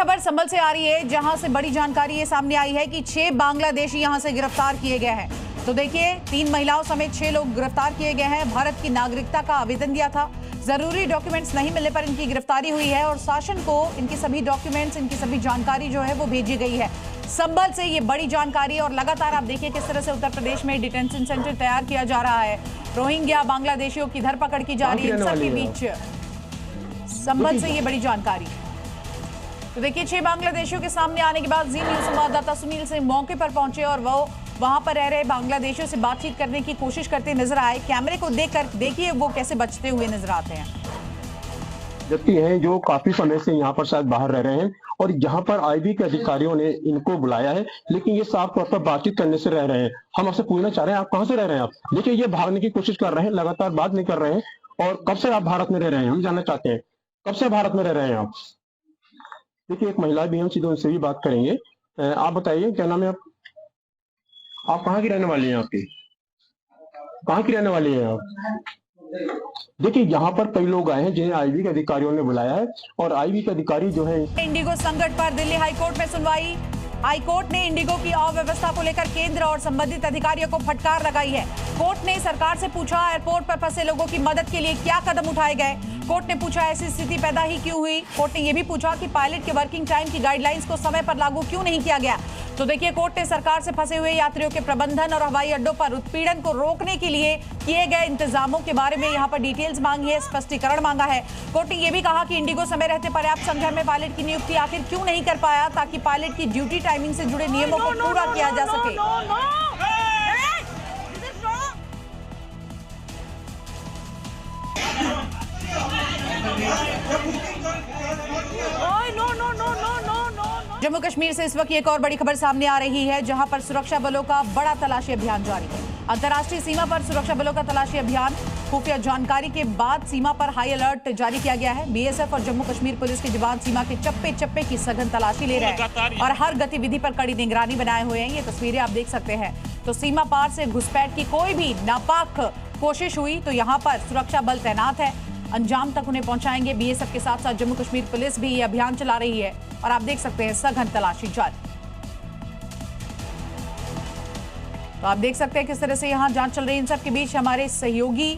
खबर संभल से आ रही है, जहां से बड़ी जानकारी ये सामने आई है कि 6 बांग्लादेशी यहां से गिरफ्तार किए गए हैं। तो देखिए, 3 महिलाओं समेत 6 लोग गिरफ्तार किए गए हैं। भारत की नागरिकता का आवेदन दिया था, जरूरी डॉक्यूमेंट्स नहीं मिलने पर इनकी गिरफ्तारी हुई है और शासन को इनकी सभी डॉक्यूमेंट्स, इनकी सभी जानकारी जो है वो भेजी गई है। संभल से ये बड़ी जानकारी, और लगातार आप देखिए किस तरह से उत्तर प्रदेश में डिटेंशन सेंटर तैयार किया जा रहा है। रोहिंग्या बांग्लादेशियों की धरपकड़ की जा रही है इन सबके बीच। संभल से ये बड़ी जानकारी। तो देखिए, 6 बांग्लादेशियों के सामने आने के बाद जी न्यूज संवाददाता सुनील सिंह मौके पर पहुंचे और वो वहां पर रह रहे बांग्लादेशियों से बातचीत करने की कोशिश करते नजर आए। कैमरे को देखकर देखिए वो कैसे बचते हुए नजर आते हैं। व्यक्ति हैं जो काफी समय से यहाँ पर शायद बाहर रह रहे हैं और यहाँ पर आईबी के अधिकारियों ने इनको बुलाया है, लेकिन ये साफ तौर पर बातचीत करने से रह रहे हैं। हम आपसे पूछना चाह रहे हैं, आप कहाँ से रह रहे हैं? आप देखिए, ये भागने की कोशिश कर रहे हैं, लगातार बात नहीं कर रहे हैं। और कब से आप भारत में रह रहे हैं, हम जानना चाहते हैं, कब से भारत में रह रहे हैं आप? देखिए, एक महिला भी, हम सीधे उनसे भी बात करेंगे। आप बताइए, क्या नाम है आप कहाँ की रहने वाली हैं? आपकी कहाँ की रहने वाली हैं आप? देखिए, यहाँ पर कई लोग आए हैं जिन्हें आईबी के अधिकारियों ने बुलाया है और आईबी के अधिकारी जो है। इंडिगो संकट पर दिल्ली हाईकोर्ट में सुनवाई। हाईकोर्ट ने इंडिगो की अव्यवस्था को लेकर केंद्र और संबंधित अधिकारियों को फटकार लगाई है। कोर्ट ने सरकार से पूछा, एयरपोर्ट पर फंसे लोगों की मदद के लिए क्या कदम उठाए गए। कोर्ट ने पूछा, ऐसी स्थिति पैदा ही क्यों हुई। कोर्ट ने यह भी पूछा कि पायलट के वर्किंग टाइम की गाइडलाइंस को समय पर लागू क्यों नहीं किया गया। तो देखिए, कोर्ट ने सरकार से फंसे हुए यात्रियों के प्रबंधन और हवाई अड्डों पर उत्पीड़न को रोकने के लिए किए गए इंतजामों के बारे में यहाँ पर डिटेल्स मांगी है, स्पष्टीकरण मांगा है। कोर्ट ने यह भी कहा कि इंडिगो समय रहते पर्याप्त संख्या में पायलट की नियुक्ति आखिर क्यों नहीं कर पाया, ताकि पायलट की ड्यूटी टाइमिंग से जुड़े नियमों को पूरा किया जा सके। जम्मू कश्मीर से इस वक्त एक और बड़ी खबर सामने आ रही है, जहां पर सुरक्षा बलों का बड़ा तलाशी अभियान जारी है। अंतर्राष्ट्रीय सीमा पर सुरक्षा बलों का तलाशी अभियान। खुफिया जानकारी के बाद सीमा पर हाई अलर्ट जारी किया गया है। बीएसएफ और जम्मू कश्मीर पुलिस के जवान सीमा के चप्पे चप्पे की सघन तलाशी ले रहे हैं और हर गतिविधि पर कड़ी निगरानी बनाए हुए हैं। ये तस्वीरें आप देख सकते हैं। तो सीमा पार से घुसपैठ की कोई भी नापाक कोशिश हुई तो यहाँ पर सुरक्षा बल तैनात है, अंजाम तक उन्हें पहुंचाएंगे। बीएसएफ के साथ साथ जम्मू कश्मीर पुलिस भी ये अभियान चला रही है और आप देख सकते हैं सघन तलाशी जारी। तो आप देख सकते हैं किस तरह से यहां जांच चल रही है। इन सब के बीच हमारे सहयोगी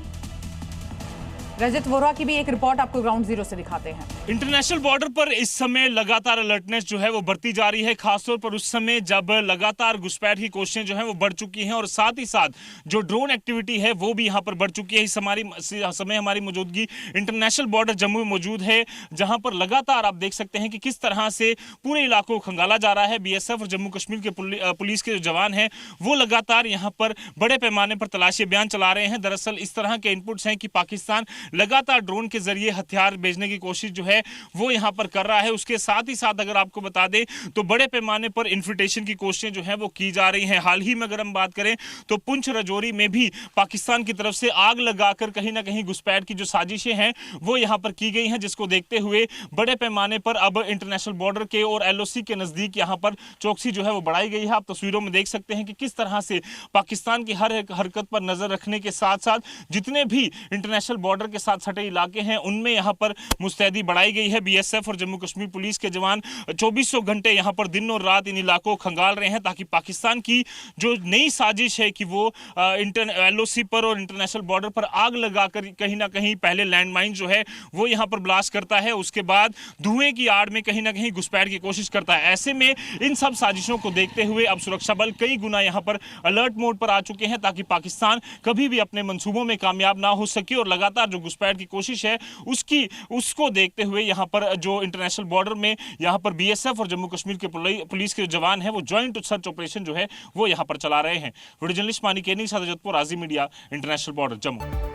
रजत वोरा की भी एक रिपोर्ट आपको ग्राउंड जीरो से दिखाते हैं। इंटरनेशनल बॉर्डर पर इस समय लगातार अलर्टनेस जो है वो बढ़ती जा रही है, खासतौर पर उस समय जब लगातार घुसपैठ की कोशिशें जो है वो बढ़ चुकी हैं और साथ ही साथ जो ड्रोन एक्टिविटी है वो भी यहाँ पर बढ़ चुकी है। इस समय हमारी मौजूदगी इंटरनेशनल बॉर्डर जम्मू में मौजूद है, जहां पर लगातार आप देख सकते हैं कि किस तरह से पूरे इलाकों को खंगाला जा रहा है। बीएसएफ और जम्मू कश्मीर के पुलिस के जो जवान हैं वो लगातार यहाँ पर बड़े पैमाने पर तलाशी अभियान चला रहे हैं। दरअसल इस तरह के इनपुट्स हैं कि पाकिस्तान लगातार ड्रोन के जरिए हथियार भेजने की कोशिश जो है वो यहां पर कर रहा है। उसके साथ ही साथ अगर आपको बता दें तो बड़े पैमाने पर इन्फिल्ट्रेशन की कोशिशें जो है वो की जा रही हैं। हाल ही में अगर हम बात करें तो पुंछ राजौरी में भी पाकिस्तान की तरफ से आग लगाकर कहीं ना कहीं घुसपैठ की जो साजिशें हैं वो यहां पर की गई हैं, जिसको देखते हुए बड़े पैमाने पर अब इंटरनेशनल बॉर्डर के और एलओसी के नजदीक यहां पर चौकसी जो है वो बढ़ाई गई है। आप तस्वीरों में देख सकते हैं कि किस तरह से पाकिस्तान की हर एक हरकत पर नजर रखने के साथ साथ जितने भी इंटरनेशनल बॉर्डर के साथ सटे इलाके हैं उनमें यहां पर मुस्तैदी बढ़ाई गई है। बीएसएफ और जम्मू कश्मीर पुलिस के जवान 2400 घंटे यहां पर दिन और रात इन इलाकों को खंगाल रहे हैं, ताकि पाकिस्तान की जो नई साजिश है कि वो एलओसी पर और इंटरनेशनल बॉर्डर पर आग लगाकर कहीं ना कहीं पहले लैंडमाइन जो है वो यहां पर ब्लास्ट करता है, उसके बाद धुएं की आड़ में कहीं ना कहीं घुसपैठ की कोशिश करता है। ऐसे में इन सब साजिशों को देखते हुए अब सुरक्षा बल कई गुना यहां पर अलर्ट मोड पर आ चुके हैं, ताकि पाकिस्तान कभी भी अपने मंसूबों में कामयाब ना हो सके। और लगातार जो घुसपैठ की कोशिश है उसको देखते हुए यहाँ पर जो इंटरनेशनल बॉर्डर में यहाँ पर बीएसएफ और जम्मू कश्मीर के पुलिस के जवान हैं वो ज्वाइंट सर्च ऑपरेशन जो है वो यहाँ पर चला रहे हैं। वीडियो जर्नलिस्ट मानिकेनी सादजतपुर, आज़ी मीडिया, इंटरनेशनल बॉर्डर, जम्मू।